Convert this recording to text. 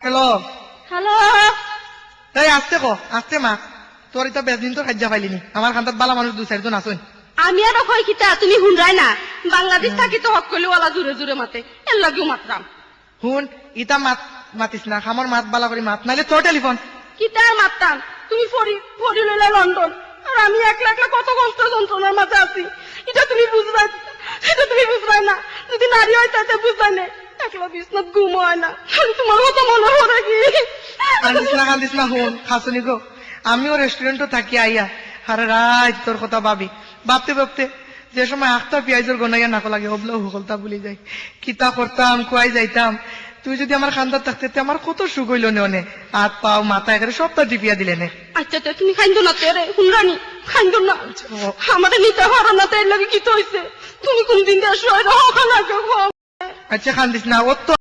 hello hello তাই আসতে কো আসতে মা তোর এটা বেশ দিন তো খাজ্জা পাইলিনি আমার খান্তাত বালা মানুষ দু চারজন আসুন আমি আরো কই কিতা তুমি হুনরাই না বাংলাদেশ থাকি তো হক কইলে ওলা জুরে জুরে মাতে এর লাগিও মাতরাম হুন ইটা মাত মাতিস না খামর মাত বালা করে মাত নাইলে তোর টেলিফোন কিতা আর মাততাম তুমি ফরি লইলা লন্ডন আর আমি একলা একলা কত কষ্ট যন্ত্রণার মাঝে আছি এটা তুমি বুঝবাই না যদি নারী হয় তাতে বুঝবাই না একলা বিছনাত ঘুম হয় না খালি তোমার মতো মনে পড়ে কি কান্দিস না হুন খাসুনি গো আমিও রেস্টুরেন্টও থাকি আইয়া আরে রাত তোর কথা ভাবি ভাবতে ভাবতে যে সময় আখটা পেঁয়াজের গনাইয়া নাকো লাগে হবলো হুকলতা বলি যাই কিতা করতাম কুয়াই যাইতাম তুই যদি আমার খান্দার থাকতে আমার কত সুখ হইল নে হাত পাও মাথা এখানে সবটা টিপিয়া দিলে নে আচ্ছা তুমি খাইন্দো না তেরে হুনরানি খাইন্দো না আমাদের নিতে পারো না তাই লাগে কি তো হইছে তুমি কোন দিন দিয়ে শুয়ে রহো খানা আচ্ছা খান্দিস না ও তো